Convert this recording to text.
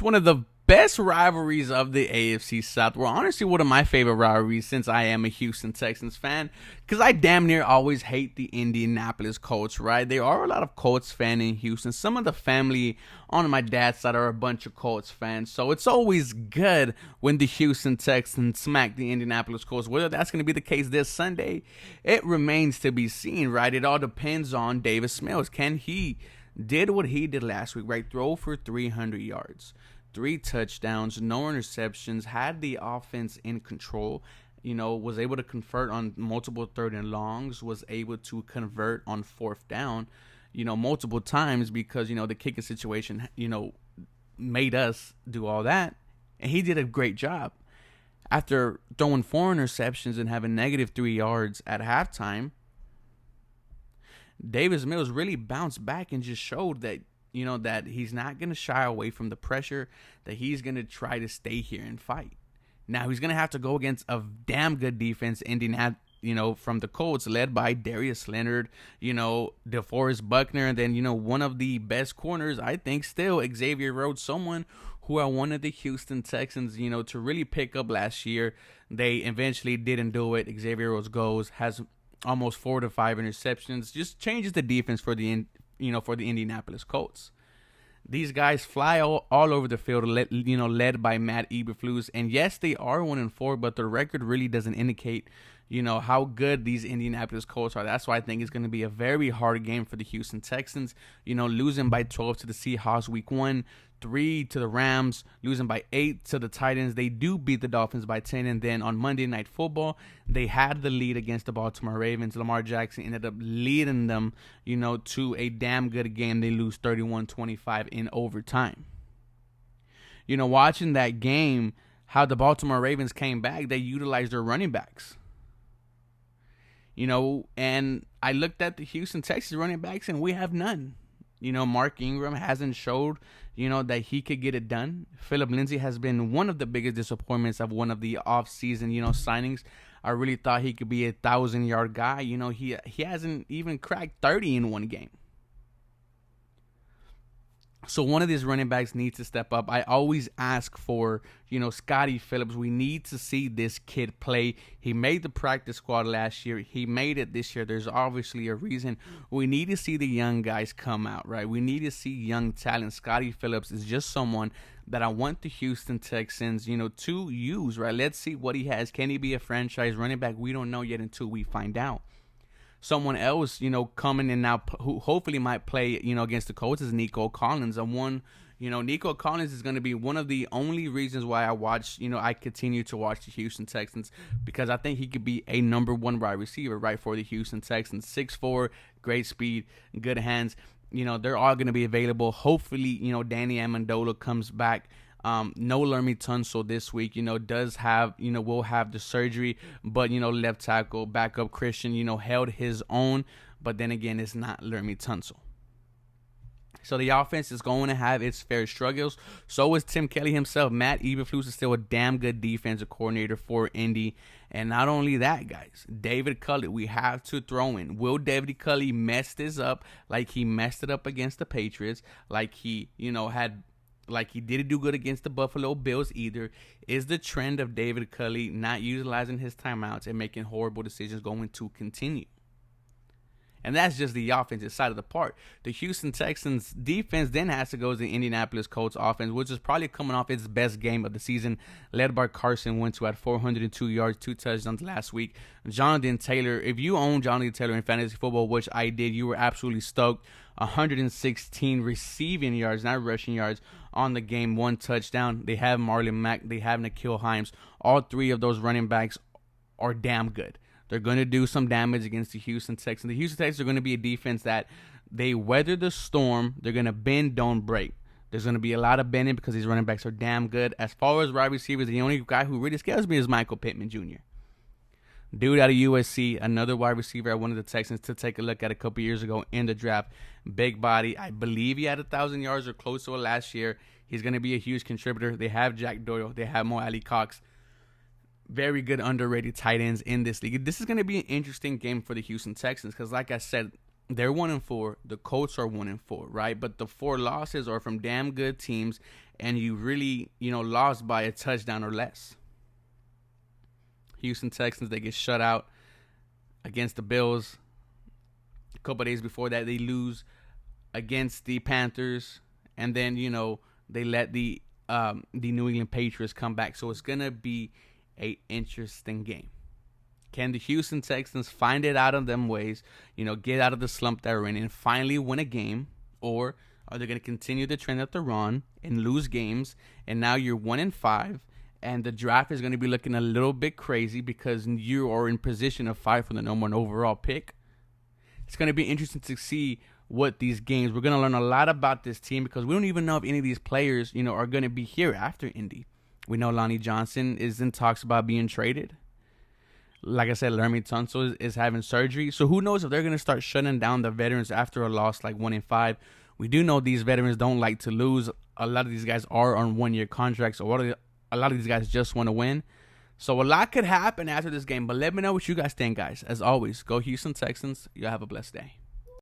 It's one of the best rivalries of the AFC South. Well, honestly, one of my favorite rivalries since I am a Houston Texans fan, because I damn near always hate the Indianapolis Colts, right? There are a lot of Colts fans in Houston. Some of the family on my dad's side are a bunch of Colts fans, so it's always good when the Houston Texans smack the Indianapolis Colts. Whether that's going to be the case this Sunday, it remains to be seen, right? It all depends on Davis Mills. Can he did what he did last week, right? Throw for 300 yards. 3 touchdowns, no interceptions, had the offense in control, was able to convert on multiple third and longs, was able to convert on fourth down, multiple times because, the kicking situation, made us do all that. And he did a great job. After throwing 4 interceptions and having negative 3 yards at halftime, Davis Mills really bounced back and just showed that, that he's not going to shy away from the pressure, that he's going to try to stay here and fight. Now, he's going to have to go against a damn good defense, from the Colts, led by Darius Leonard, DeForest Buckner, and then, one of the best corners, I think, still, Xavier Rhodes, someone who I wanted the Houston Texans, to really pick up last year. They eventually didn't do it. Xavier Rhodes has almost 4 to 5 interceptions, just changes the defense for the Indianapolis Colts. These guys fly all over the field, led by Matt Eberflus. And yes, they are 1-4, but the record really doesn't indicate, how good these Indianapolis Colts are. That's why I think it's going to be a very hard game for the Houston Texans. Losing by 12 to the Seahawks week 1, 3 to the Rams, losing by 8 to the Titans. They do beat the Dolphins by 10, and then on Monday Night Football, they had the lead against the Baltimore Ravens. Lamar Jackson ended up leading them, to a damn good game. They lose 31-25 in overtime. Watching that game, how the Baltimore Ravens came back, they utilized their running backs. And I looked at the Houston Texans running backs, and we have none. Mark Ingram hasn't showed, that he could get it done. Phillip Lindsay has been one of the biggest disappointments of one of the off-season, signings. I really thought he could be a 1,000-yard guy. He hasn't even cracked 30 in one game. So one of these running backs needs to step up. I always ask for, Scotty Phillips. We need to see this kid play. He made the practice squad last year. He made it this year. There's obviously a reason. We need to see the young guys come out, right? We need to see young talent. Scotty Phillips is just someone that I want the Houston Texans, to use, right? Let's see what he has. Can he be a franchise running back? We don't know yet until we find out. Someone else, coming in now who hopefully might play, against the Colts is Nico Collins. Nico Collins is going to be one of the only reasons why I continue to watch the Houston Texans, because I think he could be a number 1 wide receiver, right, for the Houston Texans. 6'4", great speed, good hands. They're all going to be available. Hopefully, Danny Amendola comes back. No Lermy Tunsil this week, does have, will have the surgery, but, left tackle, backup Christian, held his own, but then again, it's not Lermy Tunsil. So the offense is going to have its fair struggles. So is Tim Kelly himself. Matt Eberflus is still a damn good defensive coordinator for Indy. And not only that, guys, David Culley, we have to throw in. Will David Culley mess this up like he messed it up against the Patriots, like he, like he didn't do good against the Buffalo Bills either? Is the trend of David Culley not utilizing his timeouts and making horrible decisions going to continue? And that's just the offensive side of the part. The Houston Texans defense then has to go to the Indianapolis Colts offense, which is probably coming off its best game of the season, led by Carson Wentz, who had 402 yards, 2 touchdowns last week. Jonathan Taylor, if you own Jonathan Taylor in fantasy football, which I did, you were absolutely stoked. 116 receiving yards, not rushing yards, on the game, 1 touchdown. They have Marlon Mack, they have N'Keal Himes. All 3 of those running backs are damn good. They're going to do some damage against the Houston Texans. The Houston Texans are going to be a defense that they weather the storm. They're going to bend, don't break. There's going to be a lot of bending because these running backs are damn good. As far as wide receivers, the only guy who really scares me is Michael Pittman Jr. Dude out of USC, another wide receiver I wanted the Texans to take a look at a couple years ago in the draft. Big body. I believe he had 1,000 yards or close to it last year. He's going to be a huge contributor. They have Jack Doyle. They have Mo Alley Cox. Very good underrated tight ends in this league. This is going to be an interesting game for the Houston Texans because, like I said, they're 1-4. The Colts are 1-4, right? But the 4 losses are from damn good teams, and you really, lost by a touchdown or less. Houston Texans, they get shut out against the Bills. A couple of days before that, they lose against the Panthers, and then they let the New England Patriots come back. So it's gonna be a interesting game. Can the Houston Texans find it out of them ways, get out of the slump they're in and finally win a game? Or are they going to continue the trend that they're on and lose games? And now you're 1-5, and the draft is going to be looking a little bit crazy because you are in position to fight for the number 1 overall pick. It's going to be interesting to see what these games. We're going to learn a lot about this team because we don't even know if any of these players, are going to be here after Indy. We know Lonnie Johnson is in talks about being traded. Like I said, Laramie Tunsil is having surgery. So who knows if they're going to start shutting down the veterans after a loss like 1-5. We do know these veterans don't like to lose. A lot of these guys are on 1-year contracts. So a lot of these guys just want to win. So a lot could happen after this game. But let me know what you guys think, guys. As always, go Houston Texans. You have a blessed day.